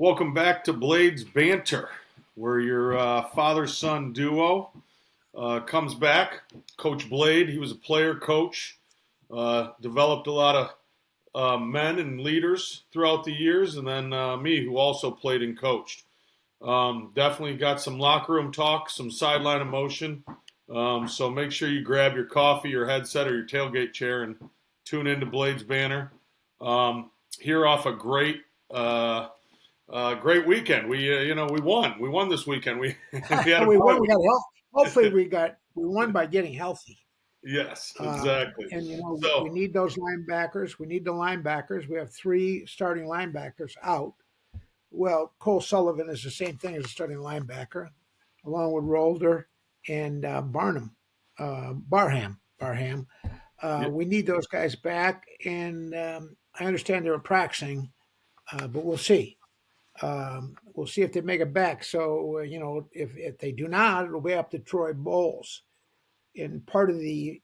Welcome back to Blades Banter, where your father-son duo comes back. Coach Blade, he was a player coach, developed a lot of men and leaders throughout the years, and then me, who also played and coached. Definitely got some locker room talk, some sideline emotion. So make sure you grab your coffee, your headset, or your tailgate chair and tune into Blades Banter. Here off a great weekend. We won. We won this weekend. We had a we won. We got help. Hopefully, we won by getting healthy. Yes, exactly. And So we need those linebackers. We need the linebackers. We have 3 starting linebackers out. Well, Cole Sullivan is the same thing as a starting linebacker, along with Rolder and Barham. yeah, We need those guys back, and I understand they were practicing, but we'll see. We'll see if they make it back. So if they do not, it'll be up to Troy Bowles. And part of the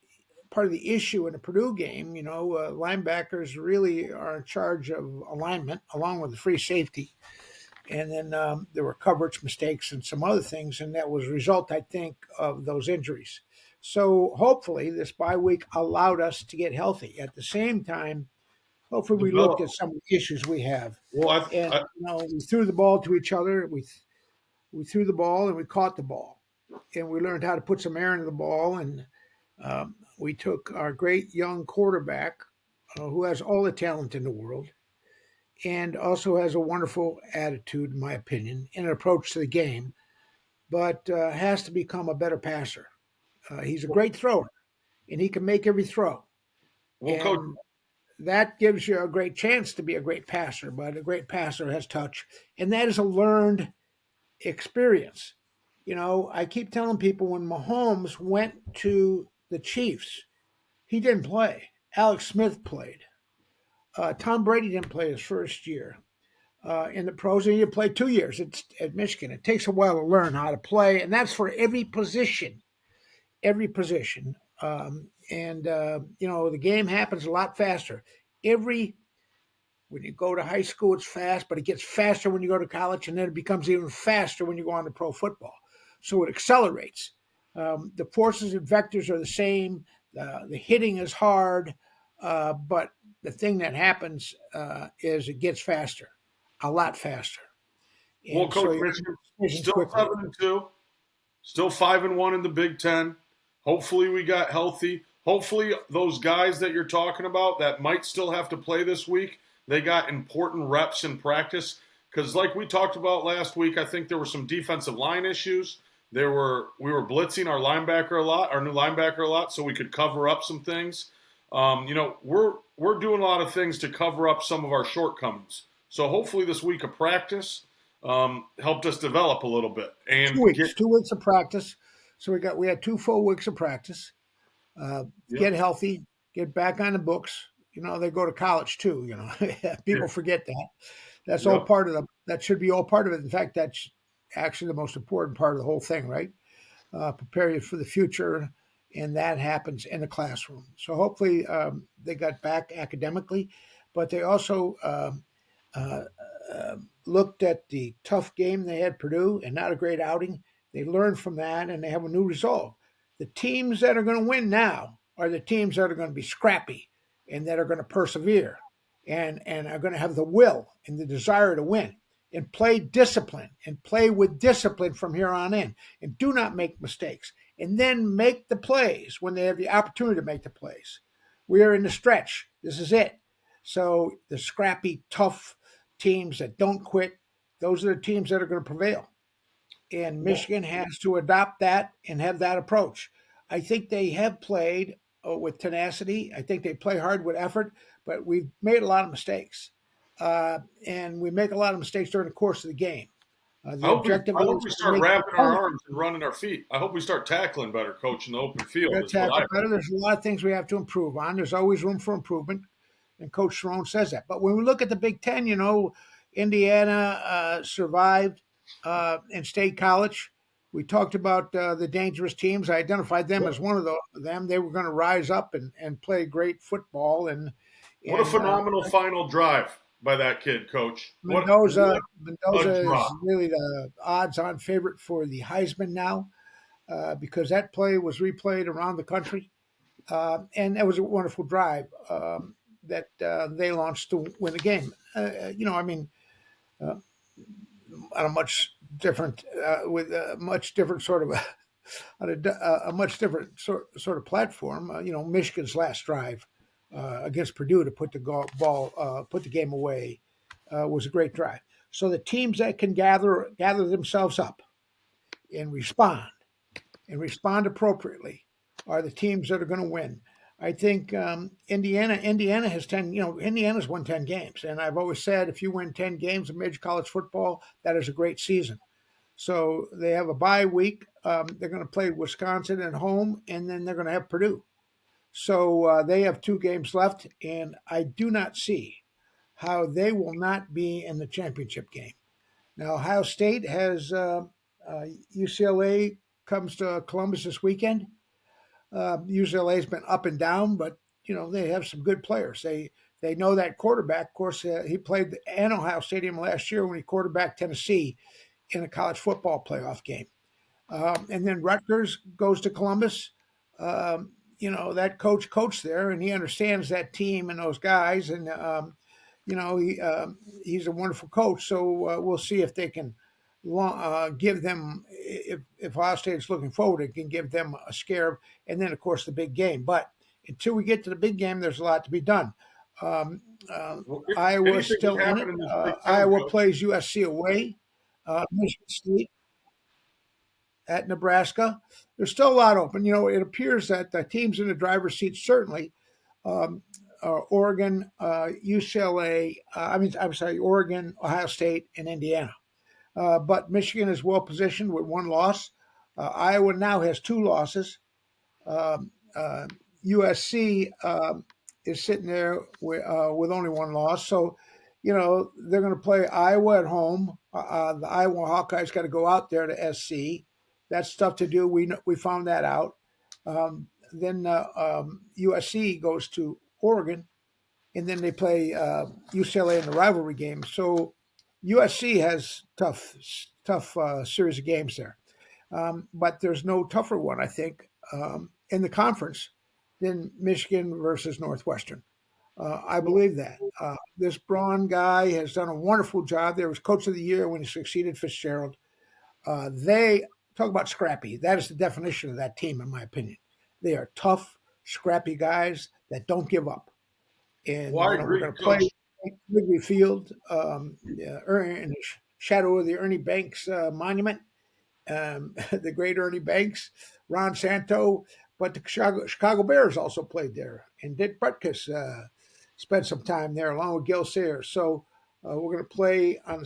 issue in the Purdue game, linebackers really are in charge of alignment along with the free safety. And then there were coverage mistakes and some other things, and that was a result, I think, of those injuries. So hopefully this bye week allowed us to get healthy. At the same time, hopefully we looked at develop. some of the issues we have. Well, And we threw the ball to each other. We threw the ball and we caught the ball, and we learned how to put some air into the ball. And we took our great young quarterback, who has all the talent in the world, and also has a wonderful attitude, in my opinion, and an approach to the game, but has to become a better passer. He's a great thrower, and he can make every throw. well, Coach. And that gives you a great chance to be a great passer, but a great passer has touch, and that is a learned experience. I keep telling people when Mahomes went to the Chiefs, he didn't play. Alex Smith played. Tom Brady didn't play his first year in the pros, and he didn't play 2 years at Michigan. It takes a while to learn how to play, and that's for every position. Every position. The game happens a lot faster. When you go to high school, it's fast, but it gets faster when you go to college, and then it becomes even faster when you go on to pro football. So it accelerates. The forces and vectors are the same. The hitting is hard, but the thing that happens is it gets faster, a lot faster. Well, And so Coach you Michigan make decisions still quickly. 7-2, still 5-1 in the Big Ten. Hopefully, we got healthy. Hopefully, those guys that you're talking about that might still have to play this week, they got important reps in practice. Because, like we talked about last week, I think there were some defensive line issues. We were blitzing our new linebacker a lot, so we could cover up some things. We're doing a lot of things to cover up some of our shortcomings. So hopefully, this week of practice helped us develop a little bit and 2 weeks, 2 weeks of practice. So we had 2 full weeks of practice. Get healthy, get back on the books. They go to college too. People forget that. That's all part of that should be all part of it. In fact, that's actually the most important part of the whole thing, right? Prepare you for the future, and that happens in the classroom. So hopefully they got back academically, but they also looked at the tough game they had Purdue and not a great outing. They learned from that, and they have a new resolve. The teams that are going to win now are the teams that are going to be scrappy and that are going to persevere and are going to have the will and the desire to win and play discipline and play with discipline from here on in, and do not make mistakes, and then make the plays when they have the opportunity to make the plays. We are in the stretch. This is it. So the scrappy, tough teams that don't quit, those are the teams that are going to prevail. And Michigan has to adopt that and have that approach. I think they have played with tenacity. I think they play hard with effort, but we've made a lot of mistakes. And we make a lot of mistakes during the course of the game. The objective I hope is we to start make the wrapping our opponent arms and running our feet. I hope we start tackling better, Coach, in the open field. Is what tackle I better. There's a lot of things we have to improve on. There's always room for improvement, and Coach Sharon says that. But when we look at the Big Ten, Indiana survived in State College. We talked about the dangerous teams. I identified them as one of them. They were going to rise up and play great football. What a And phenomenal final drive. by that kid, Coach. Mendoza, What a Mendoza drop! is really the odds-on favorite for the Heisman now because that play was replayed around the country, and that was a wonderful drive that they launched to win the game. I mean, uh, on a much different with a much different sort of on a much different sort of platform. Michigan's last drive against Purdue to put the put the game away was a great drive. So the teams that can gather themselves up and respond appropriately are the teams that are going to win. I think Indiana has 10. Indiana's won 10 games, and I've always said if you win 10 games of major college football, that is a great season. So they have a bye week. They're going to play Wisconsin at home, and then they're going to have Purdue. So they have 2 games left, and I do not see how they will not be in the championship game. Now, Ohio State has UCLA comes to Columbus this weekend. UCLA's been up and down, but they have some good players. They know that quarterback. Of course, he played at Ohio Stadium last year when he quarterbacked Tennessee in a college football playoff game. And then Rutgers goes to Columbus. That coach coached there, and he understands that team and those guys. And he's a wonderful coach. So we'll see if they can give them, if Ohio State is looking forward, it can give them a scare. And then, of course, the big game. But until we get to the big game, there's a lot to be done. Iowa's still in it. Iowa plays USC away. Michigan State at Nebraska. There's still a lot open. It appears that the teams in the driver's seat certainly Oregon, UCLA. I'm sorry, Oregon, Ohio State, and Indiana. But Michigan is well positioned with 1 loss. Iowa now has 2 losses. USC is sitting there with only 1 loss. So, they're going to play Iowa at home. The Iowa Hawkeyes got to go out there to SC. That's tough to do. We found that out. Then USC goes to Oregon, and then they play UCLA in the rivalry game. So USC has tough series of games there. But there's no tougher one, I think, in the conference than Michigan versus Northwestern. I believe that. This Braun guy has done a wonderful job. There was coach of the year when he succeeded Fitzgerald. They talk about scrappy. That is the definition of that team, in my opinion. They are tough, scrappy guys that don't give up. And Well, I agree, we're going to Coach. play Wrigley Field in the shadow of the Ernie Banks monument. The great Ernie Banks, Ron Santo, but the Chicago Bears also played there, and Dick Butkus spent some time there along with Gil Sayers. So we're going to play on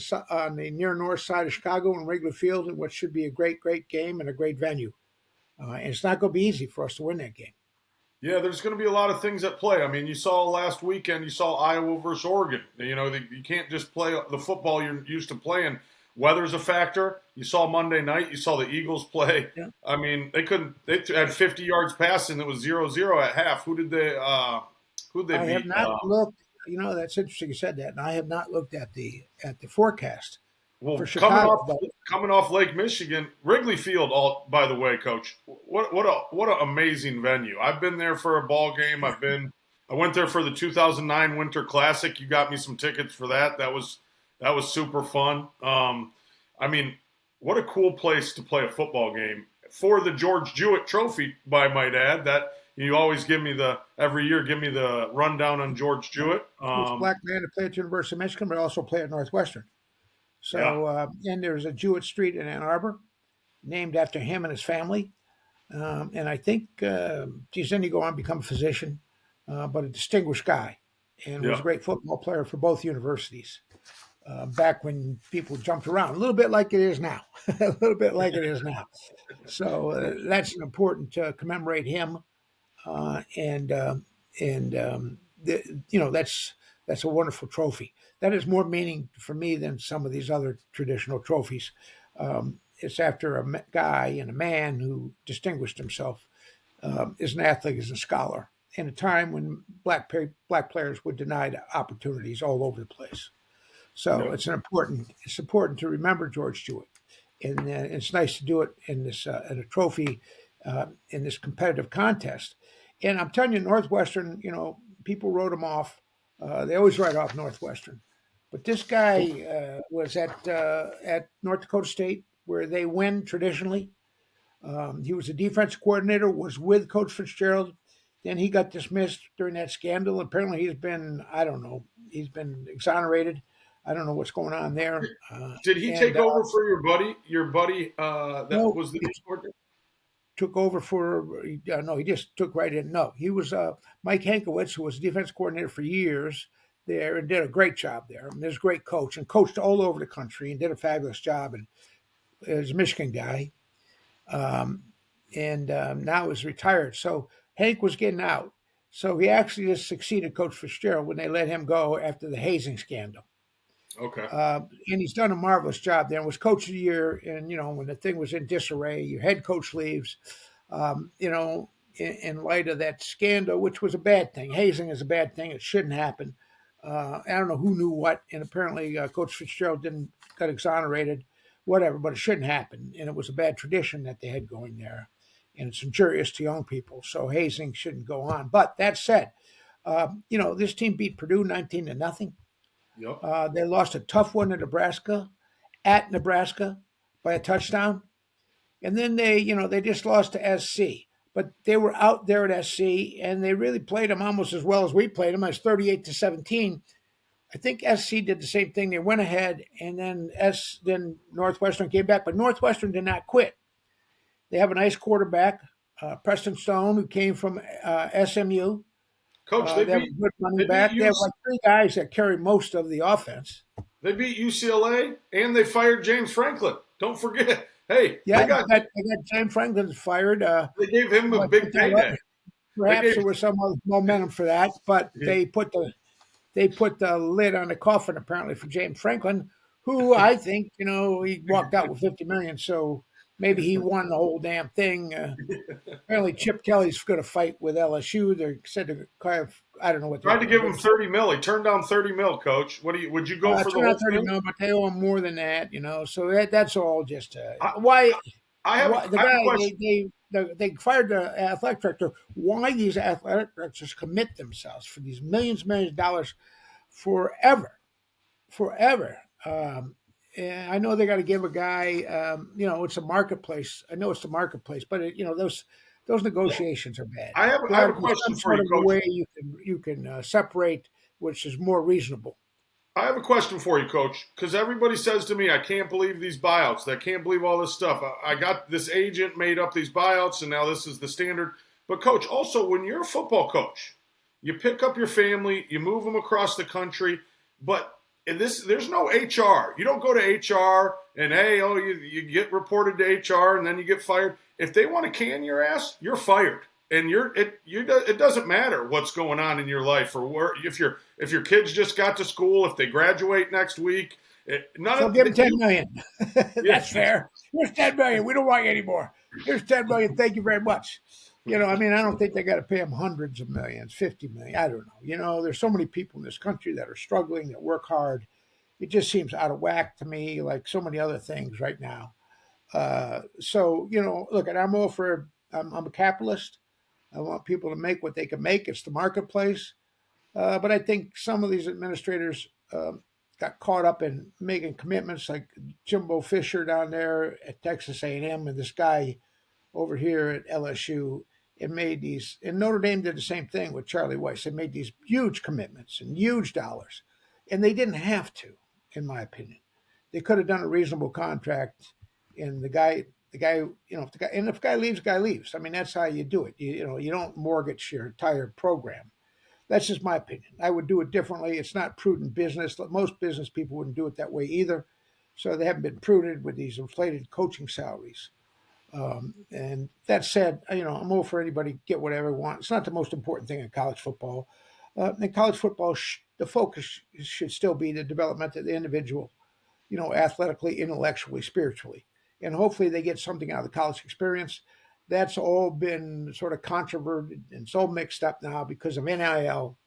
the near north side of Chicago in Wrigley Field, in what should be a great game and a great venue. And it's not going to be easy for us to win that game. Yeah, there's going to be a lot of things at play. I mean, you saw last weekend, you saw Iowa versus Oregon. You can't just play the football you're used to playing. Weather's a factor. You saw Monday night. You saw the Eagles play. Yeah. I mean, they had 50 yards passing. It was 0-0 at half. Who did they beat? I have not looked. That's interesting you said that, and I have not looked at the forecast for Chicago. Coming off Lake Michigan, Wrigley Field. By the way, Coach, what an amazing venue. I've been there for a ball game. I went there for the 2009 Winter Classic. You got me some tickets for that. That was super fun. I mean, what a cool place to play a football game for the George Jewett Trophy. I might add that you always every year give me the rundown on George Jewett. Black man to play at the University of Michigan, but also play at Northwestern. So, and there's a Jewett Street in Ann Arbor, named after him and his family. And I think then he go on to become a physician, but a distinguished guy, and was a great football player for both universities. Back when people jumped around, a little bit like it is now, So that's important to commemorate him, that's a wonderful trophy. That is more meaning for me than some of these other traditional trophies. It's after a guy and a man who distinguished himself as an athlete, as a scholar, in a time when black players were denied opportunities all over the place. So Yep. it's important to remember George Stewart, and it's nice to do it in this in a trophy in this competitive contest. And I'm telling you, Northwestern, people wrote him off. They always write off Northwestern, but this guy was at North Dakota State, where they win traditionally. He was a defense coordinator, was with Coach Fitzgerald. Then he got dismissed during that scandal. Apparently, I don't know, he's been exonerated. I don't know what's going on there. Did he And take over for your buddy? Your buddy that no, was the he coordinator? took over for, no, he just took right in. No, he was Mike Hankiewicz, who was defense coordinator for years there and did a great job there. I mean, there's a great coach and coached all over the country and did a fabulous job. And is a Michigan guy. Um, and now is retired. So Hank was getting out. So he actually just succeeded Coach Fitzgerald when they let him go after the hazing scandal. Okay. And he's done a marvelous job there. And was coach of the year. And when the thing was in disarray, your head coach leaves. In light of that scandal, which was a bad thing. Hazing is a bad thing. It shouldn't happen. I don't know who knew what, and apparently Coach Fitzgerald didn't got exonerated, whatever. But it shouldn't happen, and it was a bad tradition that they had going there, and it's injurious to young people. So hazing shouldn't go on. But that said, this team beat Purdue 19-0. Yep. They lost a tough one to Nebraska, at Nebraska, by a touchdown. And then they just lost to SC. But they were out there at SC, and they really played them almost as well as we played them. As 38-17. I think SC did the same thing. They went ahead, and then Northwestern came back. But Northwestern did not quit. They have a nice quarterback, Preston Stone, who came from SMU. Coach, They have a good running back. They have like three guys that carry most of the offense. They beat UCLA, and they fired James Franklin. Don't forget. Hey, Yeah, they got James Franklin fired. they gave him a big payday. Perhaps there was some other momentum for that, but they put the lid on the coffin apparently for James Franklin, who I think he walked out with $50 million, so maybe he won the whole damn thing. Apparently, Chip Kelly's going to fight with LSU. They said I don't know what. Tried to give him 30 mil. He turned down 30 mil. Coach, would you go for the whole 30 thing? mil, but they owe him more than that. So that's all just why. I have a question. They fired the athletic director. Why these athletic directors commit themselves for these millions of dollars forever? And I know they got to give a guy. It's a marketplace. I know it's the marketplace, but those negotiations are bad. I have a question for you, Coach. Way you can separate, which is more reasonable. I have a question for you, Coach, because everybody says to me, I can't believe these buyouts. I can't believe all this stuff. I got this agent made up these buyouts, and now this is the standard. But, Coach, also, when you're a football coach, you pick up your family, you move them across the country, but there's no HR. You don't go to HR and, you get reported to HR, and then you get fired. If they want to can your ass, you're fired. And it doesn't matter what's going on in your life or where, if your kids just got to school, if they graduate next week, give them $10 million. That's fair. Here's $10 million. We don't want you anymore. Here's $10 million. Thank you very much. I don't think they got to pay them hundreds of millions, 50 million. I don't know. There's so many people in this country that are struggling, that work hard. It just seems out of whack to me, like so many other things right now. Look, I'm all for. I'm a capitalist. I want people to make what they can make. It's the marketplace. But I think some of these administrators got caught up in making commitments, like Jimbo Fisher down there at Texas A&M and this guy over here at LSU, and made these. And Notre Dame did the same thing with Charlie Weiss. They made these huge commitments and huge dollars, and they didn't have to, in my opinion. They could have done a reasonable contract, and if the guy leaves. I mean, that's how you do it. You don't mortgage your entire program. That's just my opinion. I would do it differently. It's not prudent business. Most business people wouldn't do it that way either. So they haven't been prudent with these inflated coaching salaries. And that said, I'm all for anybody get whatever they want. It's not the most important thing in college football. In college football, the focus should still be the development of the individual, athletically, intellectually, spiritually. And hopefully they get something out of the college experience that's all been sort of controverted and so mixed up now because of NIL.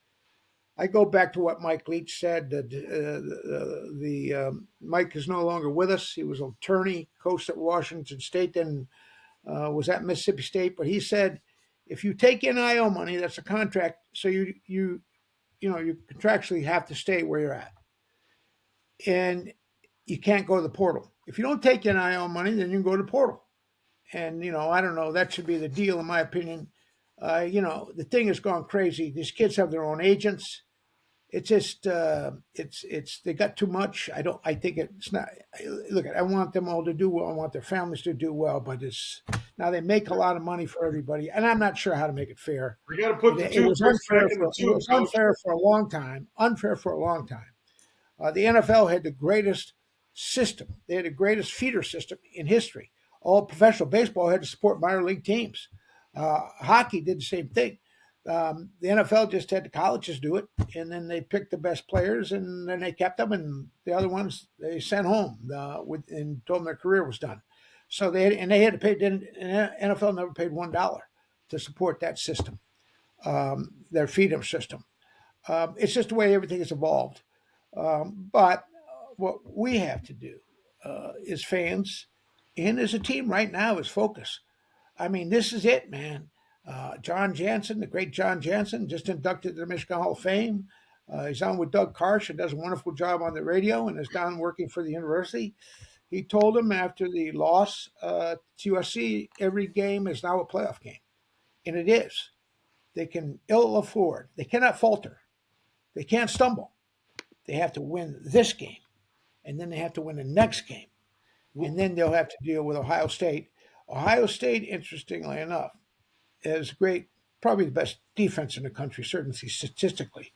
I go back to what Mike Leach said. That Mike is no longer with us. He was an attorney, coached at Washington State, then was at Mississippi State. But he said, if you take NIL money, that's a contract. So you contractually have to stay where you're at, and you can't go to the portal. If you don't take NIL money, then you can go to the portal. And I don't know. That should be the deal, in my opinion. The thing has gone crazy. These kids have their own agents. It's just it's they got too much. I think it's not. Look, I want them all to do well. I want their families to do well. But it's now they make a lot of money for everybody, and I'm not sure how to make it fair. We got to put the It two was back unfair. in the It was tube, unfair for a long time. Unfair for a long time. The NFL had the greatest system. They had the greatest feeder system in history. All professional baseball had to support minor league teams. Hockey did the same thing. The NFL just had the colleges do it, and then they picked the best players, and then they kept them, and the other ones they sent home and told them their career was done. So they had to pay. NFL never paid $1 to support that system, their feeder system. It's just the way everything has evolved. But what we have to do as fans and as a team right now is focus. I mean, this is it, man. John Jansen, the great John Jansen, just inducted to the Michigan Hall of Fame. He's on with Doug Karsh and does a wonderful job on the radio and is down working for the university. He told him after the loss to USC, every game is now a playoff game. And it is. They can ill afford. They cannot falter. They can't stumble. They have to win this game. And then they have to win the next game. And then they'll have to deal with Ohio State. Ohio State, interestingly enough, is great, probably the best defense in the country, certainly statistically.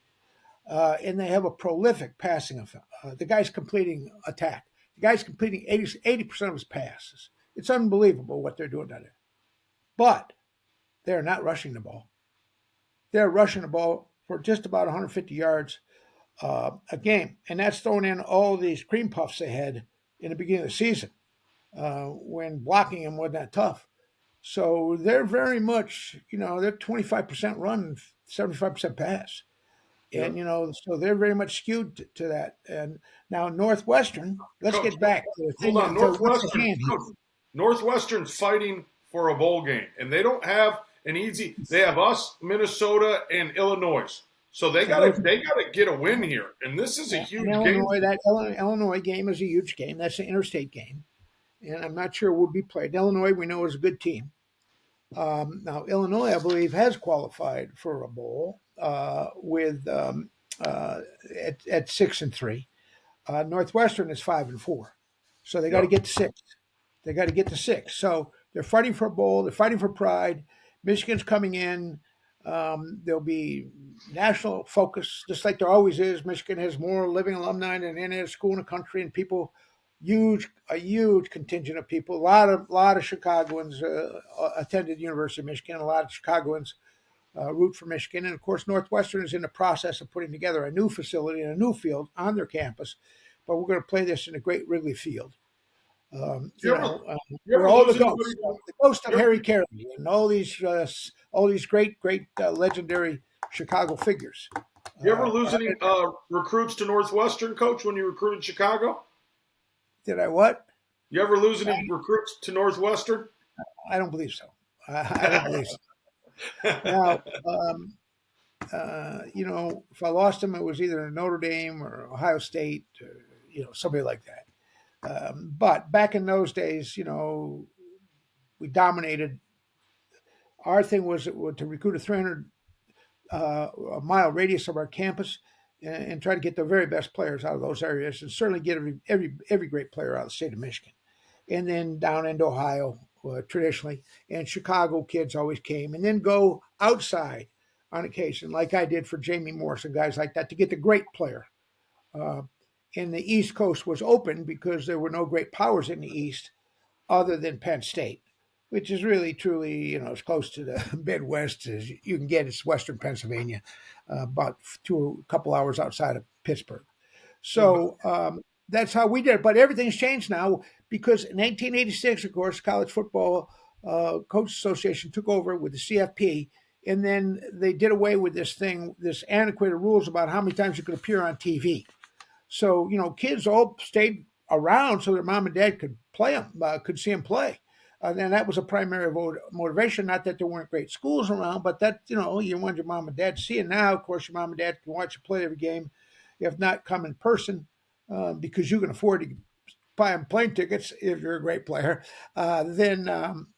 And they have a prolific passing effect. The guy's completing attack. The guy's completing 80% of his passes. It's unbelievable what they're doing down there. But they're not rushing the ball. They're rushing the ball for just about 150 yards a game. And that's throwing in all these cream puffs they had in the beginning of the season when blocking them wasn't that tough. So they're very much, they're 25% run, 75% pass. And, so they're very much skewed to that. And now Northwestern, let's get back to the thing. Hold on, Northwestern's fighting for a bowl game, and they don't have an easy. They have us, Minnesota, and Illinois. So they got to get a win here, and this is a huge game. That Illinois game is a huge game. That's an interstate game, and I'm not sure it will be played. Illinois, we know, is a good team. Now Illinois, I believe, has qualified for a bowl with at 6-3. Northwestern is 5-4, so they got to get to 6. They got to get to 6. So they're fighting for a bowl. They're fighting for pride. Michigan's coming in. There'll be national focus, just like there always is. Michigan has more living alumni than any other school in the country, and people, a huge contingent of people. A lot of Chicagoans attended the University of Michigan. A lot of Chicagoans root for Michigan, and of course, Northwestern is in the process of putting together a new facility and a new field on their campus. But we're going to play this in the great Wrigley Field. We're all the ghost of Harry Carey and all these great legendary Chicago figures. You ever lose any recruits to Northwestern, Coach, when you recruited Chicago? Did I what? You ever lose any recruits to Northwestern? I don't believe so. I don't believe so. Now, if I lost them, it was either Notre Dame or Ohio State, or, somebody like that. But back in those days, we dominated. Our thing was to recruit a 300-mile radius of our campus and try to get the very best players out of those areas, and certainly get every great player out of the state of Michigan. And then down into Ohio, traditionally, and Chicago kids always came, and then go outside on occasion, like I did for Jamie Morris and guys like that, to get the great player. And the East Coast was open because there were no great powers in the East other than Penn State, which is really, truly, as close to the Midwest as you can get. It's Western Pennsylvania, about a couple hours outside of Pittsburgh. So that's how we did it. But everything's changed now because in 1986, of course, college football Coach Association took over with the CFP, and then they did away with this thing, this antiquated rules about how many times you could appear on TV. So kids all stayed around so their mom and dad could play them, could see them play. And that was a primary motivation. Not that there weren't great schools around, but that you want your mom and dad to see. And now, of course, your mom and dad can watch you play every game, if not come in person, because you can afford to buy them plane tickets if you're a great player. Then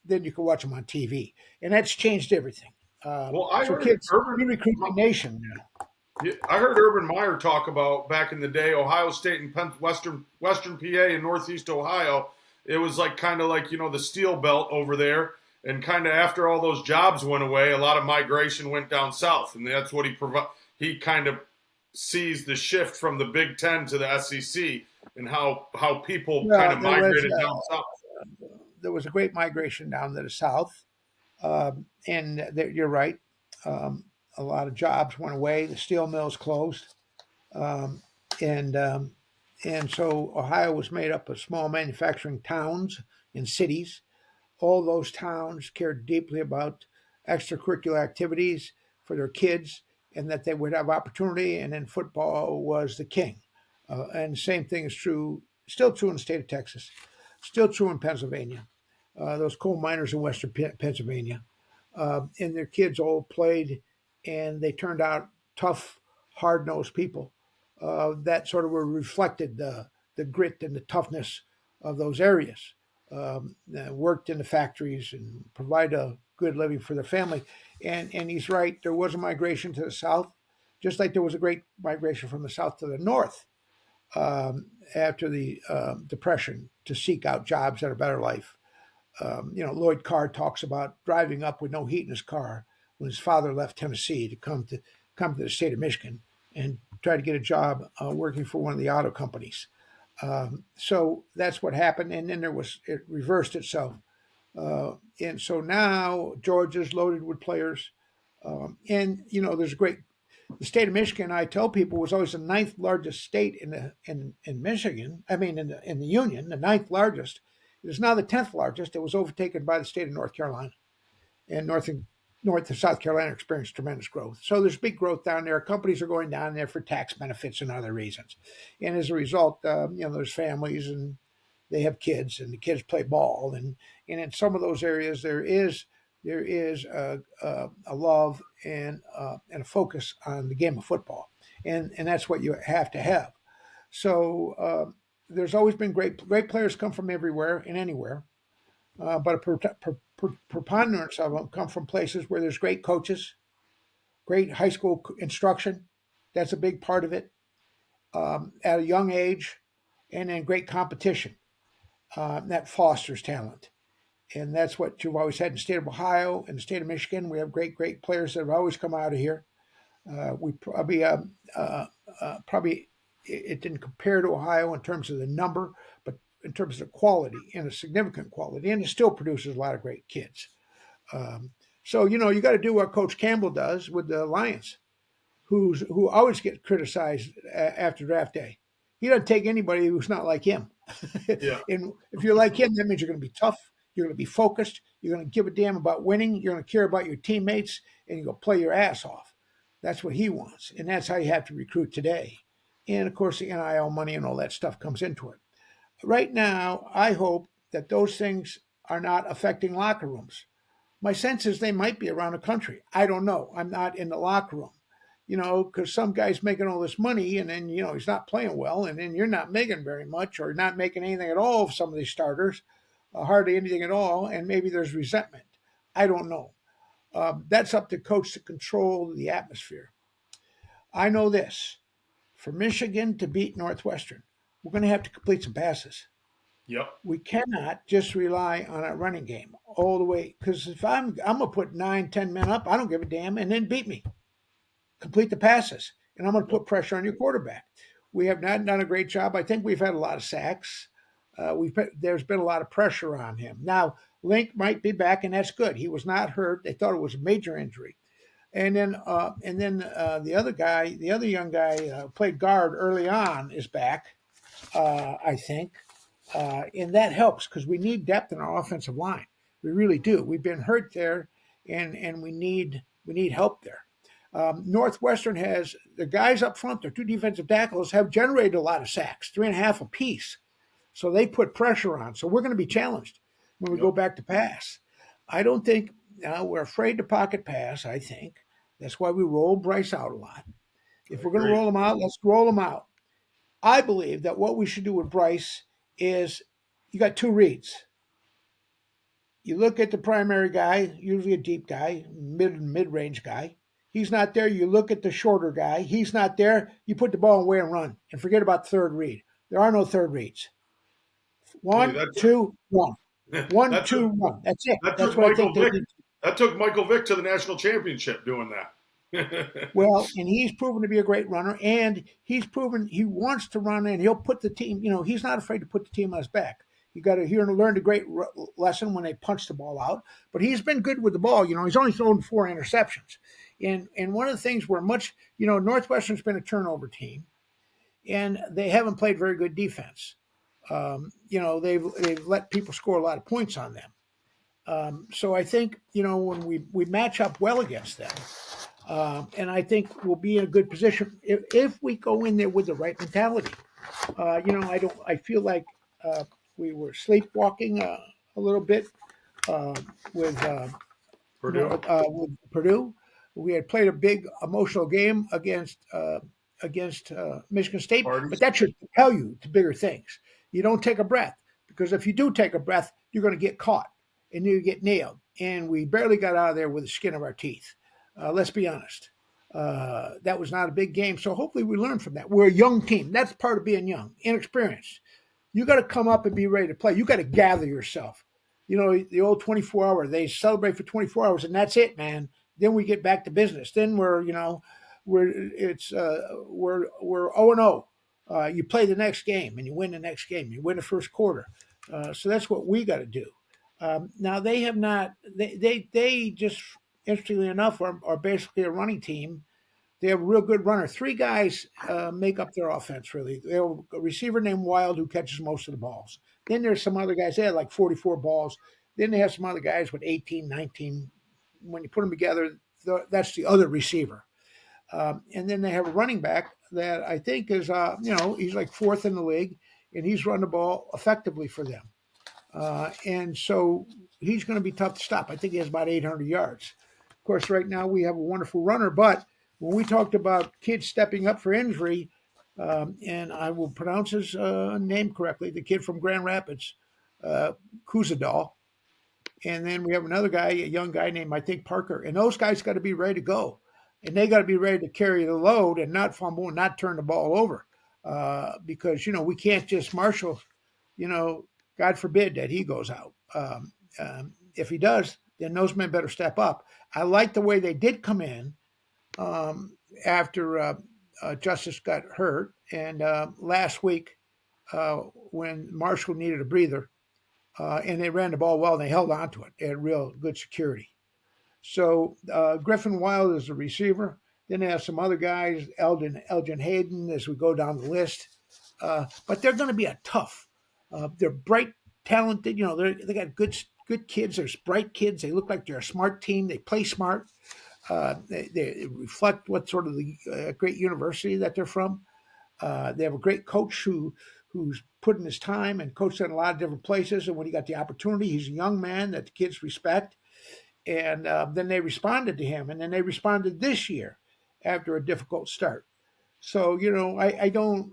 you can watch them on TV, and that's changed everything. Well, I So heard kids, we recruit the nation now. Yeah, I heard Urban Meyer talk about back in the day, Ohio State and Western PA and Northeast Ohio. It was like kind of like the steel belt over there, and kind of after all those jobs went away, a lot of migration went down south, and that's what he kind of sees the shift from the Big Ten to the SEC and how people kind of migrated down south. There was a great migration down to the south, you're right. A lot of jobs went away. The steel mills closed, um, and um, and so Ohio was made up of small manufacturing towns and cities. All those towns cared deeply about extracurricular activities for their kids, and that they would have opportunity. And then football was the king. And the same thing is true, still true in the state of Texas, still true in Pennsylvania. Those coal miners in Western Pennsylvania, and their kids all played, and they turned out tough, hard nosed people that sort of were reflected the grit and the toughness of those areas. Worked in the factories and provide a good living for their family. And he's right. There was a migration to the south, just like there was a great migration from the south to the north after the depression to seek out jobs and a better life. Lloyd Carr talks about driving up with no heat in his car when his father left Tennessee to come to the state of Michigan and try to get a job working for one of the auto companies. So that's what happened, and then it reversed itself, and so now Georgia's loaded with players, and there's a great. The state of Michigan, I tell people, was always the ninth largest state in Michigan. I mean, in the Union, the ninth largest. It is now the 10th largest. It was overtaken by the state of North Carolina, and North and South Carolina experienced tremendous growth. So there's big growth down there. Companies are going down there for tax benefits and other reasons, and as a result, there's families and they have kids, and the kids play ball, and in some of those areas there is a love and a focus on the game of football, and that's what you have to have. So there's always been great players come from everywhere and anywhere, but a preponderance of them come from places where there's great coaches, great high school instruction. That's a big part of it at a young age, and then great competition that fosters talent. And that's what you've always had in the state of Ohio and the state of Michigan. We have great players that have always come out of here. We probably it didn't compare to Ohio in terms of the number, but in terms of quality, and a significant quality, and it still produces a lot of great kids. So you got to do what Coach Campbell does with the Lions, who always gets criticized after draft day. He doesn't take anybody who's not like him. Yeah. And if you're like him, that means you're going to be tough. You're going to be focused. You're going to give a damn about winning. You're going to care about your teammates, and you're going to play your ass off. That's what he wants, and that's how you have to recruit today. And of course, the NIL money and all that stuff comes into it. Right now, I hope that those things are not affecting locker rooms. My sense is they might be around the country. I don't know. I'm not in the locker room, because some guy's making all this money, and then he's not playing well, and then you're not making very much, or not making anything at all of some of these starters, hardly anything at all, and maybe there's resentment. I don't know. That's up to coach to control the atmosphere. I know this: for Michigan to beat Northwestern, we're going to have to complete some passes. Yep. We cannot just rely on a running game all the way, because if I'm gonna put 9, 10 men up, I don't give a damn, and then beat me. Complete the passes, and I'm going to put pressure on your quarterback. We have not done a great job. I think we've had a lot of sacks. There's been a lot of pressure on him. Now Link might be back, and that's good. He was not hurt. They thought it was a major injury. And then the other guy, the other young guy, played guard early on, is back. I think, and that helps because we need depth in our offensive line. We really do. We've been hurt there, and we need help there. Northwestern has the guys up front. Their two defensive tackles have generated a lot of sacks, 3.5 apiece. So they put pressure on. So we're going to be challenged when we Yep. go back to pass. I don't think we're afraid to pocket pass. I think that's why we roll Bryce out a lot. I If we're going to agree. roll him out, let's roll him out. I believe that what we should do with Bryce is you got two reads. You look at the primary guy, usually a deep guy, mid range guy. He's not there. You look at the shorter guy. He's not there. You put the ball away and run, and forget about third read. There are no third reads. Hey, One, two, one. One, that took two, one. That's it. that That's took what I Michael think they Vick. need. That took Michael Vick to the national championship doing that. Well, and he's proven to be a great runner, and he's proven he wants to run, and he'll put the team. He's not afraid to put the team on his back. You got to hear and learned a great lesson when they punch the ball out. But he's been good with the ball. He's only thrown 4 interceptions, and one of the things where much Northwestern's been a turnover team, and they haven't played very good defense. They've let people score a lot of points on them. So I think when we match up well against them, and I think we'll be in a good position if we go in there with the right mentality. I feel like we were sleepwalking a little bit uh, with Purdue with Purdue. We had played a big emotional game against Michigan State, but parties. that should tell you to bigger things. You don't take a breath, because if you do take a breath, you're going to get caught and you get nailed. And we barely got out of there with the skin of our teeth. Let's be honest. That was not a big game, so hopefully we learn from that. We're a young team. That's part of being young, inexperienced. You got to come up and be ready to play. You got to gather yourself. The old 24 hour. They celebrate for 24 hours, and that's it, man. Then we get back to business. Then we're 0-0. You play the next game and you win the next game. You win the first quarter. So that's what we got to do. Now they have not. They just interestingly enough are basically a running team. They have a real good runner. Three guys make up their offense, really. They have a receiver named Wild who catches most of the balls. Then there's some other guys. They had like 44 balls. Then they have some other guys with 18, 19. When you put them together, that's the other receiver. And then they have a running back that I think is, he's like fourth in the league, and he's run the ball effectively for them. And so he's going to be tough to stop. I think he has about 800 yards. Of course, right now we have a wonderful runner, but when we talked about kids stepping up for injury, and I will pronounce his name correctly, the kid from Grand Rapids, Kuzadal. And then we have another guy, a young guy named, I think, Parker. And those guys got to be ready to go. And they got to be ready to carry the load and not fumble and not turn the ball over. Because, we can't just Marshall, God forbid that he goes out. If he does, then those men better step up. I like the way they did come in after Justice got hurt. And last week, when Marshall needed a breather, and they ran the ball well, and they held on to it. They had real good security. So Griffin Wild is a receiver. Then they have some other guys, Elgin Hayden, as we go down the list. But they're going to be a tough. They're bright, talented. They got good kids. There's bright kids. They look like they're a smart team. They play smart. They reflect what sort of the great university that they're from. They have a great coach who's put in his time and coached in a lot of different places. And when he got the opportunity, he's a young man that the kids respect. And then they responded to him. And then they responded this year after a difficult start. So, I don't,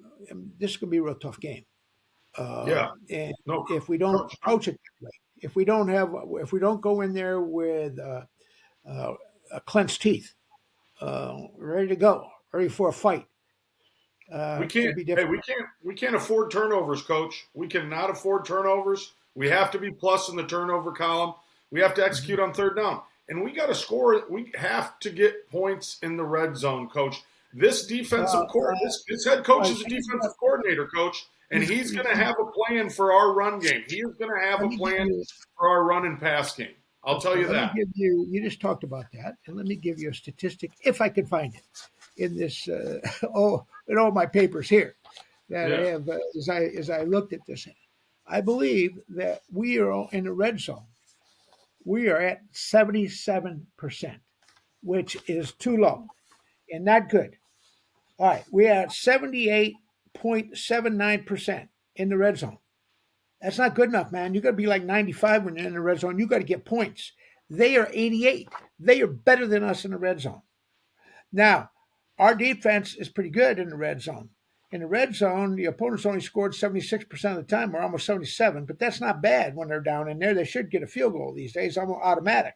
this is going to be a real tough game. Yeah. And No, if we don't coach. approach it that way, if we don't go in there with clenched teeth, ready to go, ready for a fight, We it'll can't. be Hey, difficult. we can't afford turnovers, Coach. We cannot afford turnovers. We have to be plus in the turnover column. We have to execute on third down, and we got to score. We have to get points in the red zone, Coach. This defensive this head coach I is a tell you defensive what, coordinator, Coach, and he's going to have a plan for our run game. He is going to have let a me give plan you. for our run and pass game. I'll tell Okay, you let me that. give you. You just talked about that, and let me give you a statistic, if I can find it, in this. In all my papers here that I Yeah. have as I looked at this. I believe that we are in the red zone We are at 77%, which is too low and not good. All right, we are at 78.79% in the red zone. That's not good enough, man. You got to be like 95 when you're in the red zone. You got to get points. They are 88. They are better than us in the red zone. Now, our defense is pretty good in the red zone. In the red zone, the opponents only scored 76% of the time, or almost 77, but that's not bad when they're down in there. They should get a field goal these days, almost automatic.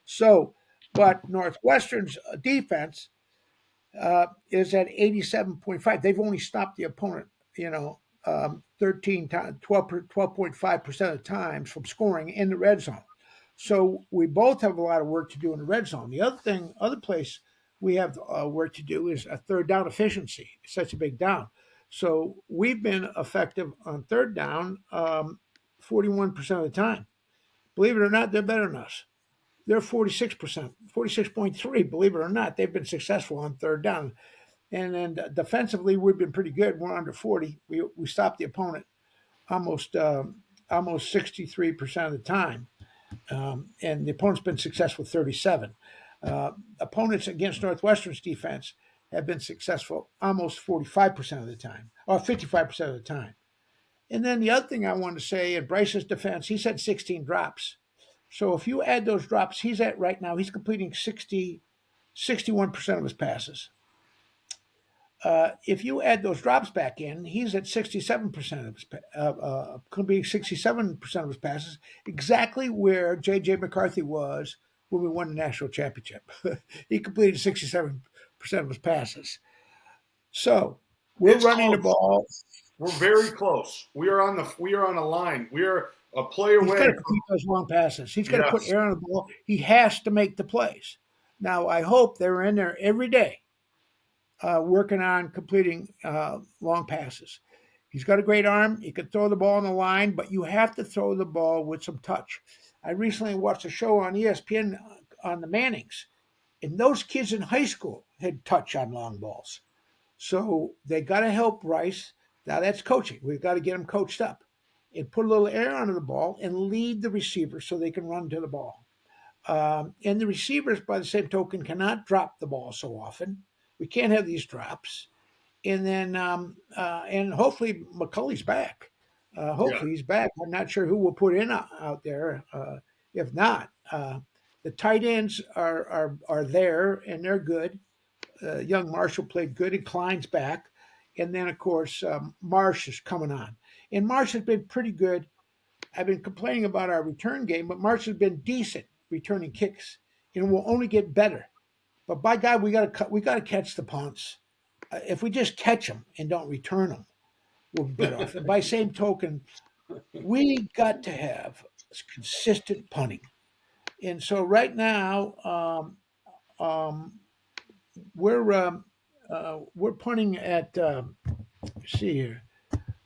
So, but Northwestern's defense is at 87.5. They've only stopped the opponent, 13 times, 12.5% of the times from scoring in the red zone. So we both have a lot of work to do in the red zone. The other place we have work to do is a third down efficiency. It's such a big down. So we've been effective on third down 41% of the time. Believe it or not, they're better than us. They're 46%, 46.3. Believe it or not, they've been successful on third down. And then defensively, we've been pretty good. We're under 40. We stopped the opponent almost 63% of the time. And the opponent's been successful 37. Opponents against Northwestern's defense have been successful almost 45% of the time, or 55% of the time. And then the other thing I want to say, in Bryce's defense, he said 16 drops. So if you add those drops, he's at right now, he's completing 61% of his passes. If you add those drops back in, he's at 67% of his completing 67% of his passes, exactly where J.J. McCarthy was when we won the national championship. He completed 67% of his passes. So we're running the ball. We're very close. We are on a line. We are a play away. He's got to complete those long passes. He's got to put air on the ball. He has to make the plays. Now, I hope they're in there every day working on completing long passes. He's got a great arm. He can throw the ball on the line, but you have to throw the ball with some touch. I recently watched a show on ESPN on the Mannings, and those kids in high school had touch on long balls. So they got to help Bryce. Now that's coaching. We've got to get him coached up and put a little air onto the ball and lead the receivers so they can run to the ball. And the receivers, by the same token, cannot drop the ball so often. We can't have these drops. And then, and hopefully McCulley's back. Hopefully he's back. I'm not sure who we'll put in out there. If not, the tight ends are there and they're good. Young Marshall played good, and Klein's back. And then, of course, Marsh is coming on. And Marsh has been pretty good. I've been complaining about our return game, but Marsh has been decent returning kicks, and will only get better. But by God, we got to catch the punts. If we just catch them and don't return them, we'll be better off. And by same token, we got to have consistent punting. And so right now, we're punting at see here.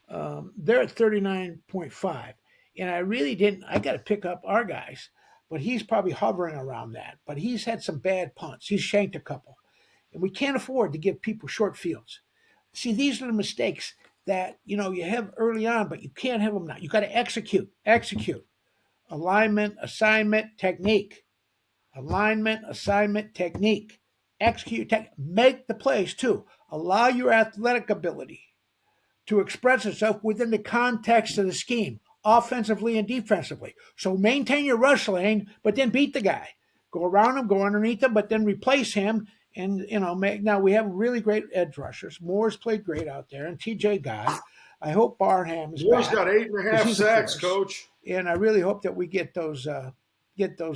They're at 39.5. And I got to pick up our guys, but he's probably hovering around that. But he's had some bad punts. He's shanked a couple. And we can't afford to give people short fields. See, these are the mistakes that, you have early on, but you can't have them now. You got to execute. Alignment, assignment, technique. Alignment, assignment, technique. Execute, make the plays too. Allow your athletic ability to express itself within the context of the scheme, offensively and defensively. So maintain your rush lane, but then beat the guy. Go around him, go underneath him, but then replace him. And, now we have really great edge rushers. Moore's played great out there, and TJ Guy. I hope Barham is Moore's back. got 8.5 sacks, Coach. And I really hope that we get those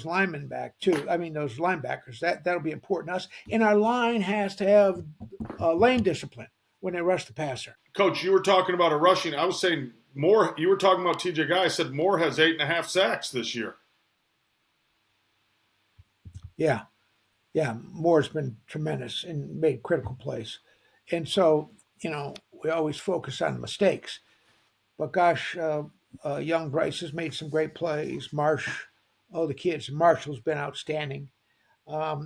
linemen back too. I mean, those linebackers. That'll be important to us. And our line has to have lane discipline when they rush the passer. Coach, you were talking about a rushing. I was saying Moore. You were talking about TJ Guy. I said Moore has 8.5 sacks this year. Yeah. Moore's been tremendous and made critical plays. And so, we always focus on mistakes. But gosh, young Bryce has made some great plays. Marsh, the kids. Marshall's been outstanding.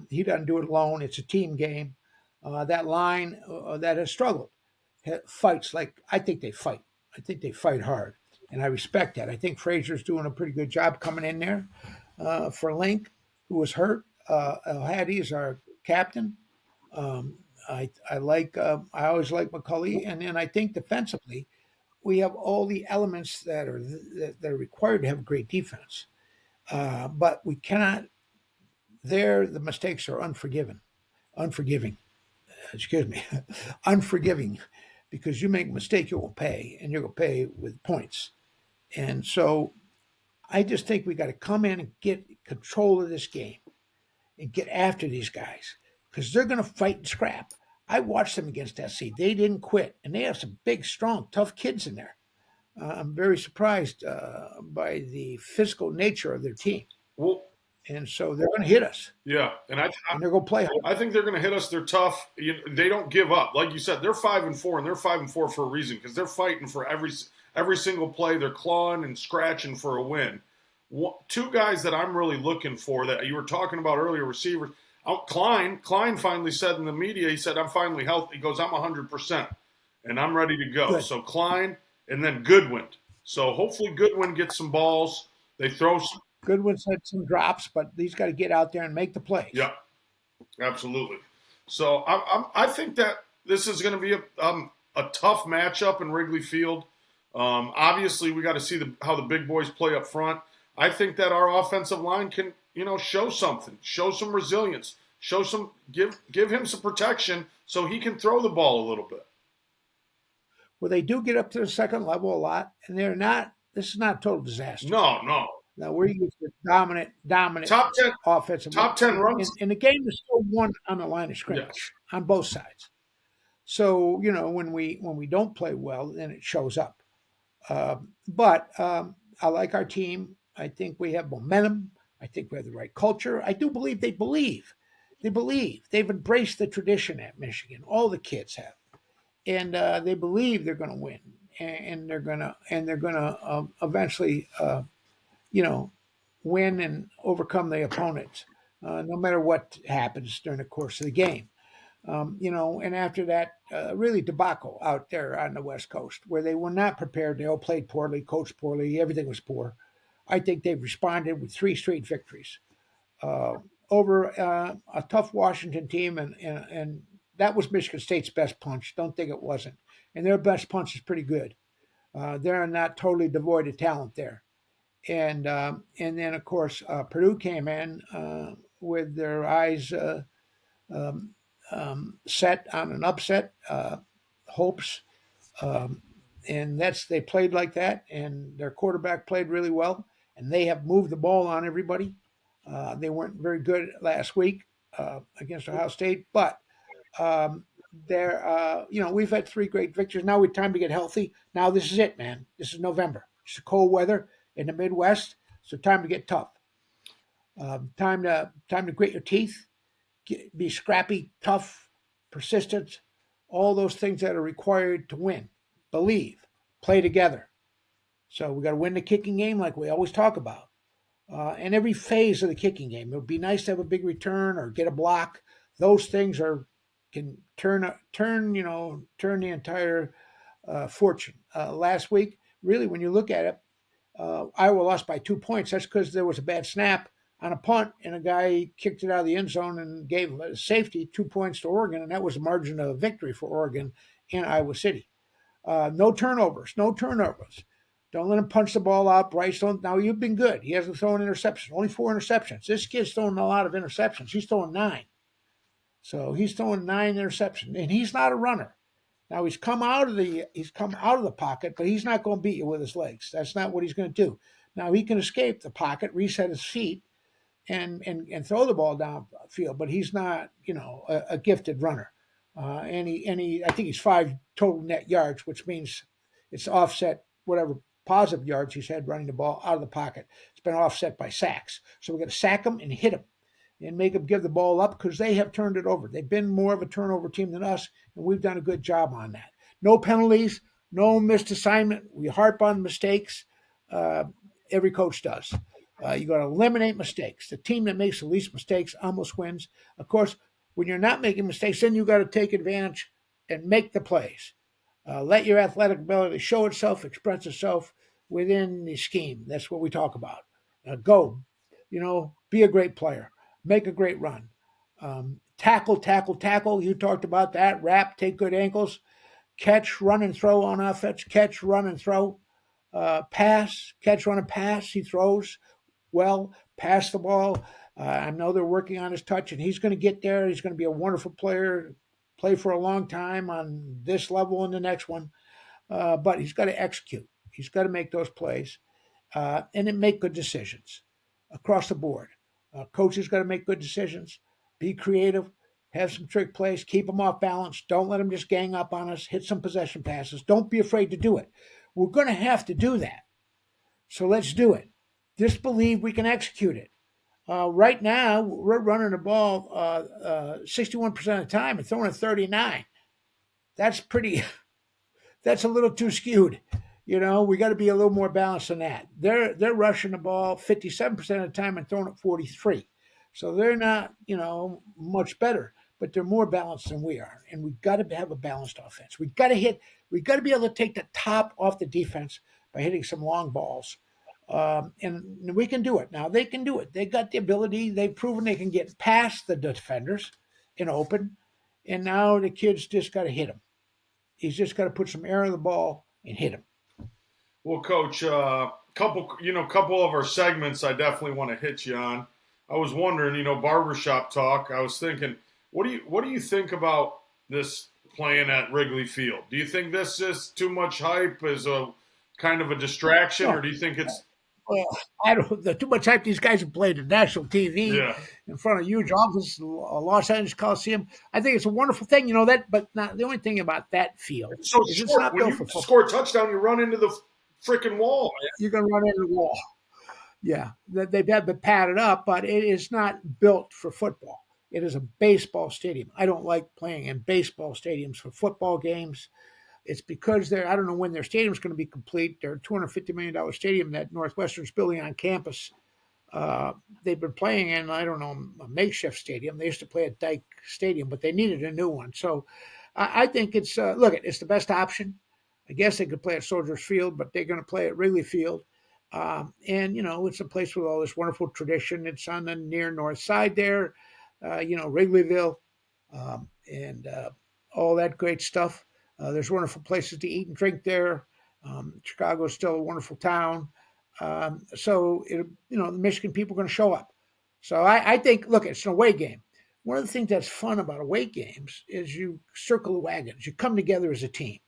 He doesn't do it alone. It's a team game. That line that has struggled fights like I think they fight. I think they fight hard, and I respect that. I think Frazier's doing a pretty good job coming in there. for Link, who was hurt. El Hadi is our captain. I always like McCulley, and then I think defensively we have all the elements that are required to have a great defense. But we cannot. There, the mistakes are unforgiving. Excuse me, unforgiving, because you make a mistake, you will pay, and you're going to pay with points. And so I just think we got to come in and get control of this game and get after these guys because they're going to fight and scrap. I watched them against SC. They didn't quit, and they have some big, strong, tough kids in there. I'm very surprised by the physical nature of their team. Well, And so they're going to hit us, yeah, and they're going to play hard. I think they're going to hit us. They're tough. They don't give up. Like you said, they're 5-4, and they're 5-4 for a reason because they're fighting for every single play. They're clawing and scratching for a win. Two guys that I'm really looking for that you were talking about earlier, receivers. Klein finally said in the media, he said, "I'm finally healthy." He goes, "I'm 100%, and I'm ready to go." Good. So Klein and then Goodwin. So hopefully Goodwin gets some balls. They throw some. Goodwin's had some drops, but he's got to get out there and make the plays. Yeah, absolutely. So I think that this is going to be a tough matchup in Wrigley Field. Obviously, we got to see how the big boys play up front. I think that our offensive line can, show something, show some resilience, give him some protection so he can throw the ball a little bit. Well, they do get up to the second level a lot, and they're not. This is not a total disaster. No. Now we're used to dominant top 10 offensive. Top 10 runs, and the game is still won on the line of scrimmage on both sides. So when we don't play well, then it shows up. But I like our team. I think we have momentum. I think we have the right culture. I do believe they believe. They believe. They've embraced the tradition at Michigan. All the kids have, and they believe they're going to win, and they're going to eventually, win and overcome the opponents, no matter what happens during the course of the game. And after that, really debacle out there on the West Coast, where they were not prepared. They all played poorly, coached poorly. Everything was poor. I think they've responded with 3 straight victories over a tough Washington team, and that was Michigan State's best punch. Don't think it wasn't. And their best punch is pretty good. They're not totally devoid of talent there. And then, of course, Purdue came in with their eyes set on an upset, hopes. And they played like that, and their quarterback played really well, and they have moved the ball on everybody. They weren't very good last week against Ohio State, but we've had 3 great victories. Now it's time to get healthy. Now this is it, man. This is November. It's cold weather in the Midwest, so time to get tough. Time to grit your teeth, be scrappy, tough, persistent, all those things that are required to win. Believe, play together. So we got to win the kicking game like we always talk about. And every phase of the kicking game, it would be nice to have a big return or get a block. Those things can turn the entire fortune. Last week, really, when you look at it, Iowa lost by 2 points. That's because there was a bad snap on a punt, and a guy kicked it out of the end zone and gave safety 2 points to Oregon, and that was a margin of victory for Oregon in Iowa City. No turnovers. Don't let him punch the ball out. Bryce, now you've been good. He hasn't thrown interceptions. Only 4 interceptions. This kid's throwing a lot of interceptions. He's throwing 9. So he's throwing 9 interceptions, and he's not a runner. Now he's come out of the pocket, but he's not going to beat you with his legs. That's not what he's going to do. Now he can escape the pocket, reset his feet, and throw the ball downfield, but he's not a gifted runner. And I think he's 5 total net yards, which means it's offset whatever positive yards he's had running the ball out of the pocket. It's been offset by sacks. So we're going to sack him and hit him and make them give the ball up because they have turned it over. They've been more of a turnover team than us, and we've done a good job on that. No penalties, no missed assignment. We harp on mistakes. Every coach does. You got to eliminate mistakes. The team that makes the least mistakes almost wins. Of course, when you're not making mistakes, then you got to take advantage and make the plays. Let your athletic ability show itself, express itself within the scheme. That's what we talk about. Go. Be a great player, make a great run, tackle, tackle, tackle. You talked about that. Wrap, take good ankles, catch, run and throw on offense, catch, run and throw, pass, catch, run and pass. He throws well, pass the ball. I know they're working on his touch, and he's going to get there. He's going to be a wonderful player, play for a long time on this level and the next one. But he's got to execute. He's got to make those plays and then make good decisions across the board. Coaches got to make good decisions, be creative, have some trick plays, keep them off balance. Don't let them just gang up on us, hit some possession passes. Don't be afraid to do it. We're going to have to do that. So let's do it. Just believe we can execute it. Right now, we're running the ball 61% of the time and throwing it 39. That's pretty. That's a little too skewed. We got to be a little more balanced than that. They're rushing the ball 57% of the time and throwing it 43. So they're not, much better, but they're more balanced than we are. And we've got to have a balanced offense. We've got to be able to take the top off the defense by hitting some long balls. And we can do it. Now they can do it. They got the ability. They've proven they can get past the defenders in open. And now the kids just got to hit them. He's just got to put some air on the ball and hit him. Well, Coach, couple of our segments I definitely want to hit you on. I was wondering, barbershop talk. I was thinking, what do you think about this playing at Wrigley Field? Do you think this is too much hype as a kind of a distraction, or do you think it's? Well, I don't. The too much hype. These guys have played on national TV in front of huge offices, Los Angeles Coliseum. I think it's a wonderful thing, that. But not the only thing about that field it's so is short. It's not when built you for football. Score a touchdown, you run into the freaking wall. Man. You're going to run into the wall. Yeah, they've had to pad it up, but it is not built for football. It is a baseball stadium. I don't like playing in baseball stadiums for football games. It's because I don't know when their stadium's going to be complete. Their $250 million stadium that Northwestern's building on campus, they've been playing in, I don't know, a makeshift stadium. They used to play at Dyke Stadium, but they needed a new one. So I think it's the best option. I guess they could play at Soldiers Field, but they're going to play at Wrigley Field. It's a place with all this wonderful tradition. It's on the near north side there, Wrigleyville, and all that great stuff. There's wonderful places to eat and drink there. Chicago is still a wonderful town. The Michigan people are going to show up. So I think, look, it's an away game. One of the things that's fun about away games is you circle the wagons. You come together as a team.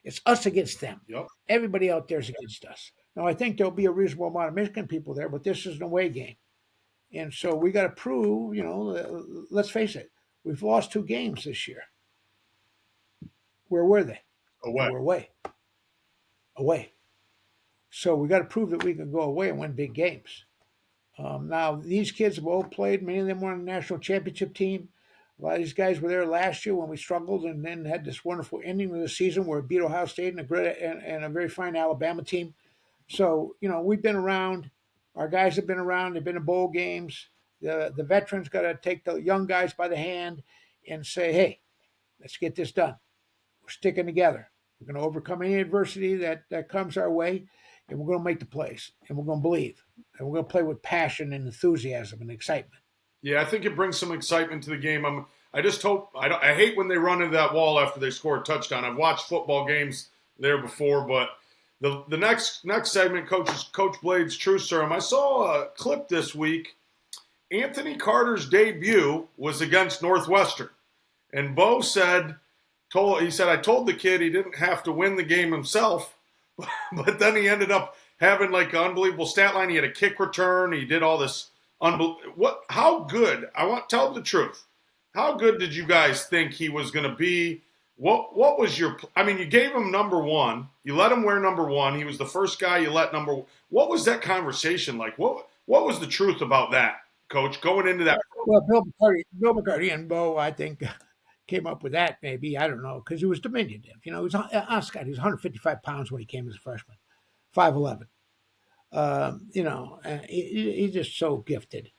It's us against them. Yep. Everybody out there is against us. Now, I think there'll be a reasonable amount of Michigan people there, but this is an away game. And so we got to prove, let's face it, we've lost 2 games this year. Where were they? Away. They were away. So we got to prove that we can go away and win big games. Now, these kids have all played. Many of them were on the national championship team. A lot of these guys were there last year when we struggled and then had this wonderful ending of the season where we beat Ohio State and a very fine Alabama team. So, we've been around. Our guys have been around. They've been to bowl games. The veterans got to take the young guys by the hand and say, hey, let's get this done. We're sticking together. We're going to overcome any adversity that comes our way, and we're going to make the plays, and we're going to believe, and we're going to play with passion and enthusiasm and excitement. Yeah, I think it brings some excitement to the game. I just hope I hate when they run into that wall after they score a touchdown. I've watched football games there before, but the next segment, Coach Blade's True Serum. I saw a clip this week. Anthony Carter's debut was against Northwestern, and Bo said, I told the kid he didn't have to win the game himself, but then he ended up having like an unbelievable stat line. He had a kick return. He did all this. How good? Tell the truth. How good did you guys think he was going to be? What was you gave him number 1. You let him wear number 1. He was the first guy you let number 1. What was that conversation like? What was the truth about that, Coach, going into that? Well, Bill McCarty and Bo, I think, came up with that maybe. I don't know, because he was diminutive. He was 155 pounds when he came as a freshman, 5'11". He's just so gifted.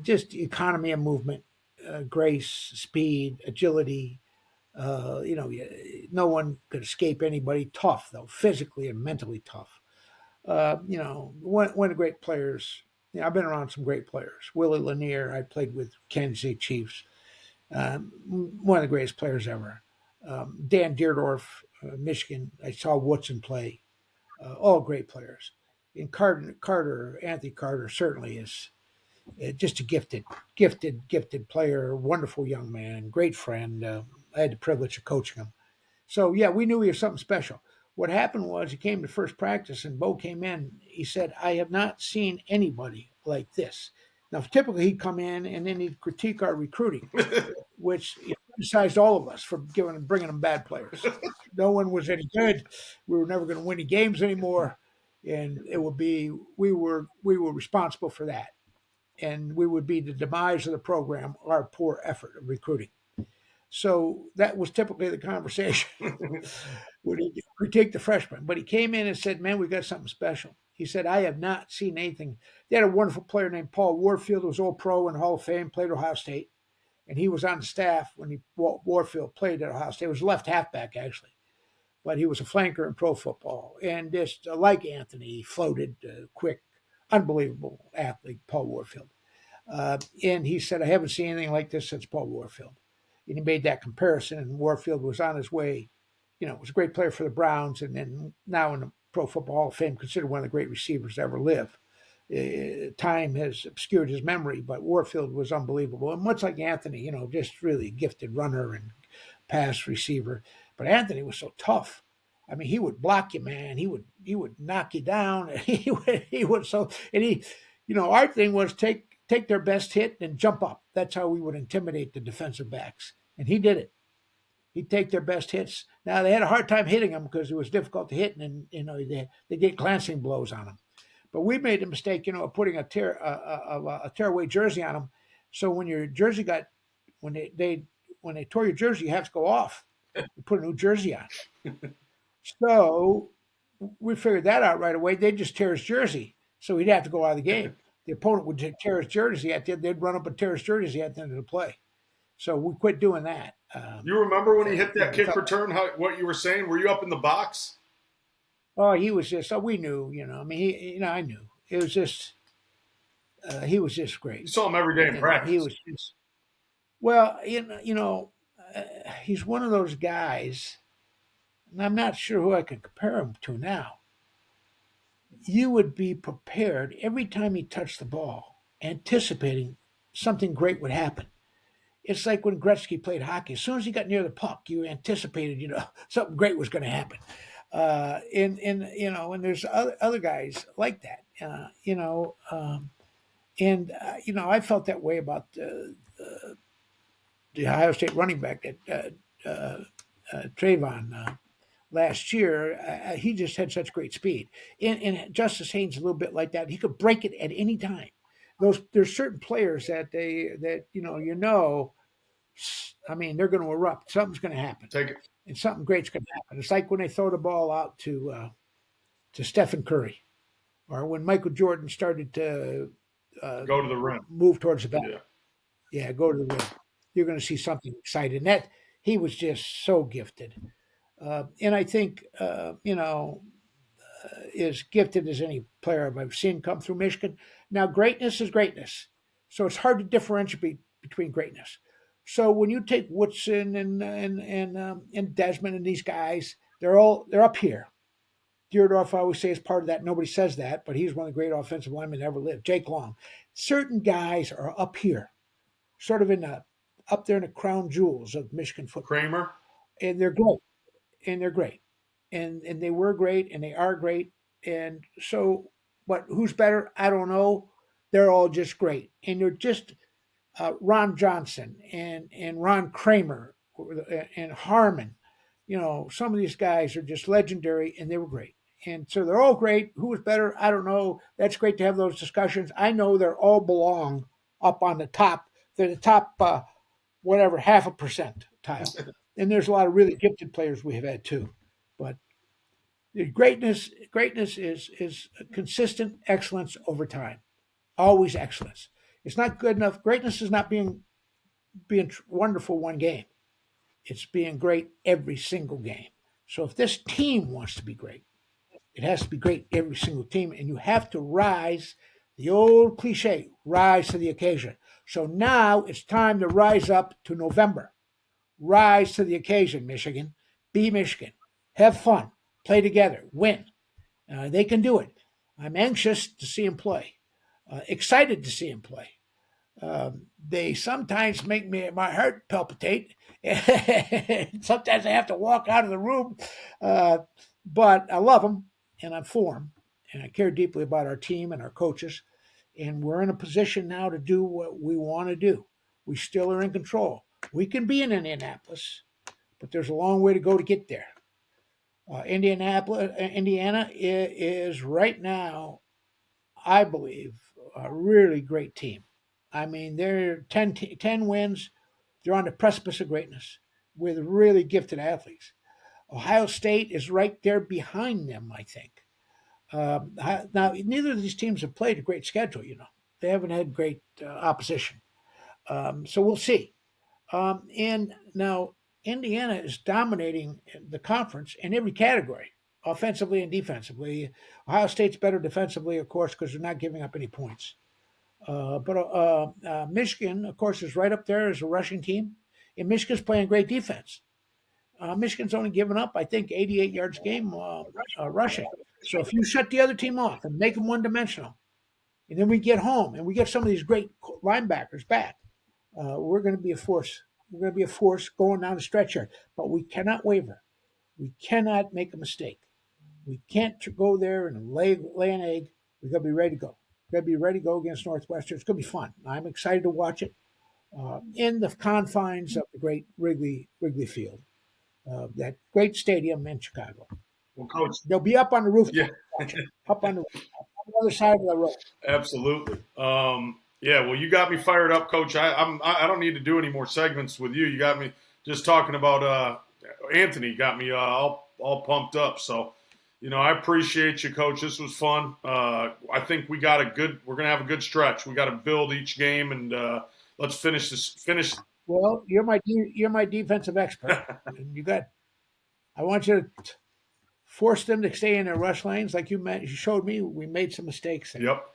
Just economy of movement, grace, speed, agility. No one could escape anybody. Tough, though, physically and mentally tough. One of the great players I've been around some great players. Willie Lanier, I played with Kansas City Chiefs, one of the greatest players ever. Dan Deerdorf, Michigan, I saw Woodson play. All great players. And Anthony Carter certainly is just a gifted player, wonderful young man, great friend. I had the privilege of coaching him. So yeah, we knew he was something special. What happened was he came to first practice and Bo came in. He said, "I have not seen anybody like this." Now, typically he'd come in and then he'd critique our recruiting, which he criticized all of us for bringing them bad players. No one was any good. We were never going to win any games anymore, and it would be we were responsible for that, and we would be the demise of the program, our poor effort of recruiting. So that was typically the conversation when he critiqued the freshman. But he came in and said, "Man, we got something special." He said, "I have not seen anything." They had a wonderful player named Paul Warfield, who was all pro in Hall of Fame, played Ohio State, and he was on the staff when Warfield played at Ohio State. He was left halfback actually, but he was a flanker in pro football, and just like Anthony, he floated quick, unbelievable athlete, Paul Warfield. And he said, "I haven't seen anything like this since Paul Warfield." And he made that comparison, and Warfield was on his way. Was a great player for the Browns, and then now in the Pro Football Hall of Fame, considered one of the great receivers to ever live. Time has obscured his memory, but Warfield was unbelievable. And much like Anthony, just really gifted runner and pass receiver. But Anthony was so tough. I mean, he would block you, man. He would knock you down. Our thing was take their best hit and jump up. That's how we would intimidate the defensive backs, and he did it. He'd take their best hits. Now they had a hard time hitting him because it was difficult to hit, and they get glancing blows on him. But we made the mistake, of putting a tearaway jersey on him. So when your jersey when they tore your jersey, you have to go off. You put a new jersey on. So we figured that out right away. They'd just tear his jersey, so he'd have to go out of the game. The opponent would tear his jersey at the end. They'd run up and tear his jersey at the end of the play. So we quit doing that. You remember when he hit that kick return? What you were saying? Were you up in the box? Oh, he was just. So we knew. I mean, I knew. It was just. He was just great. You saw him every day in practice. He was just. Well, he's one of those guys, and I'm not sure who I can compare him to now. You would be prepared every time he touched the ball, anticipating something great would happen. It's like when Gretzky played hockey. As soon as he got near the puck, you anticipated, something great was going to happen. And there's other guys like that. I felt that way about the Ohio State running back that Trayvon last year. He just had such great speed, and Justice Haynes a little bit like that. He could break it at any time. There's certain players that I mean, they're going to erupt. Something's going to happen. Take it. And something great's going to happen. It's like when they throw the ball out to Stephen Curry, or when Michael Jordan started to go to the rim, move towards the basket. Yeah, go to the rim. You're going to see something exciting. That he was just so gifted, and I think as gifted as any player I've seen come through Michigan. Now, greatness is greatness, so it's hard to differentiate between greatness. So when you take Woodson and Desmond and these guys, they're up here. Deerdorf, I always say, is part of that. Nobody says that, but he's one of the great offensive linemen that ever lived. Jake Long. Certain guys are up here, sort of up there in the crown jewels of Michigan football. Kramer. And they're great. And they were great, and they are great. And so, but who's better? I don't know. They're all just great. And they're just Ron Johnson and Ron Kramer and Harmon. Some of these guys are just legendary, and they were great. And so they're all great. Who was better? I don't know. That's great to have those discussions. I know they're all belong up on the top. They're the top, whatever, 0.5% And there's a lot of really gifted players we have had too. But greatness is consistent excellence over time. Always excellence. It's not good enough. Greatness is not being wonderful one game. It's being great every single game. So if this team wants to be great, it has to be great every single team, and you have to rise The old cliche, rise to the occasion. So now it's time to rise up to November. Rise to the occasion, Michigan. Be Michigan. Have fun. Play together. Win. They can do it. I'm anxious to see him play. Excited to see him play. They sometimes make my heart palpitate. Sometimes I have to walk out of the room, uh, but I love them and I'm for them, and I care deeply about our team and our coaches. And we're in a position now to do what we want to do. We still are in control. We can be in Indianapolis, but there's a long way to go to get there. Indiana is right now, I believe, a really great team. I mean, they're 10 wins. They're on the precipice of greatness with really gifted athletes. Ohio State is right there behind them, I think. Now, neither of these teams have played a great schedule, you know. They haven't had great opposition. So we'll see. And now Indiana is dominating the conference in every category, offensively and defensively. Ohio State's better defensively, of course, because they're not giving up any points. But Michigan, of course, is right up there as a rushing team, and Michigan's playing great defense. Michigan's only given up, I think, 88 yards a game rushing. So if you shut the other team off and make them one dimensional, and then we get home and we get some of these great linebackers back, we're going to be a force. We're going to be a force going down the stretch here, but we cannot waver. We cannot make a mistake. We can't go there and lay an egg. We've got to be ready to go. We've got to be ready to go against Northwestern. It's going to be fun. I'm excited to watch it in the confines of the great Wrigley Field, that great stadium in Chicago. Well, Coach, They'll be up on the roof. yeah, Up on the other side of the road. absolutely. Yeah, well, you got me fired up, Coach. I don't need to do any more segments with you. You got me just talking about Anthony. Got me all pumped up. So, I appreciate you, Coach. This was fun. I think we're gonna have a good stretch. We got to build each game, and let's finish this. Well, you're my defensive expert, and I want you to force them to stay in their rush lanes, like you showed me. We made some mistakes there. Yep.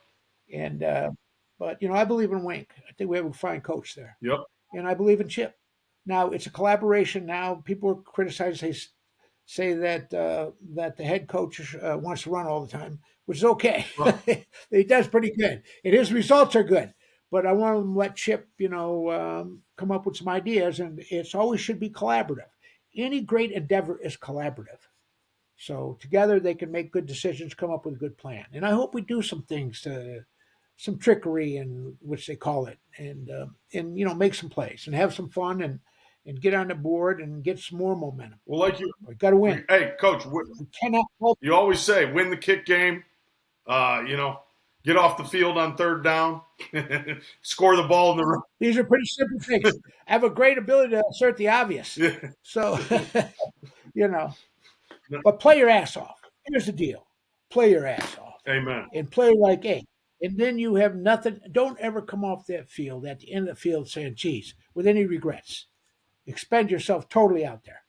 And but I believe in Wink. I think we have a fine coach there. Yep. And I believe in Chip. Now it's a collaboration. Now people criticize, say that that the head coach wants to run all the time, which is okay. Well, He does pretty good, and his results are good. But I want to let Chip, come up with some ideas, and it's always should be collaborative. Any great endeavor is collaborative. So together they can make good decisions, come up with a good plan. And I hope we do some things to some trickery, and which they call it, and make some plays and have some fun, and get on the board and get some more momentum. well, like you, We got to win. hey, Coach, We cannot. you always say, win the kick game. Get off the field on third down, score the ball in the room. These are pretty simple things. I have a great ability to assert the obvious. So, you know, but play your ass off. Here's the deal: play your ass off Amen. and play like a. And then you have nothing. Don't ever come off that field at the end of the field saying, "Geez," with any regrets. Expend yourself totally out there,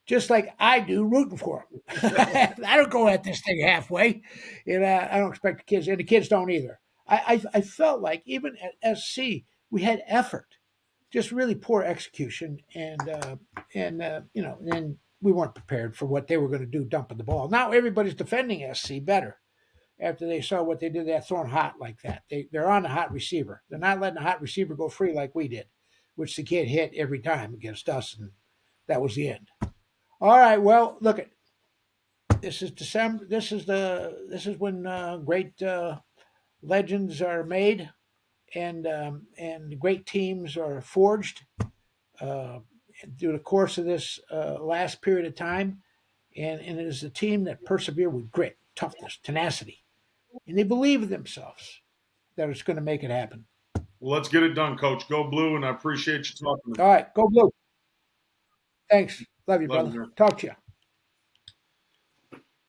just like I do, rooting for them. I don't go at this thing halfway, and I don't expect the kids, and the kids don't either. I felt like even at SC we had effort, just really poor execution, and then we weren't prepared for what they were going to do, dumping the ball. Now everybody's defending SC better after they saw what they did. They're throwing hot like that. They're on the hot receiver. They're not letting the hot receiver go free like we did, which the kid hit every time against us, and that was the end. All right. Well, look at this is December. This is when great legends are made, and great teams are forged uh, through the course of this last period of time. And it is a team that persevere with grit, toughness, tenacity, and they believe in themselves that it's going to make it happen. Well, let's get it done, Coach. Go Blue, and I appreciate you talking. All right, go Blue. Thanks. Love you, Love brother. you. Talk to you.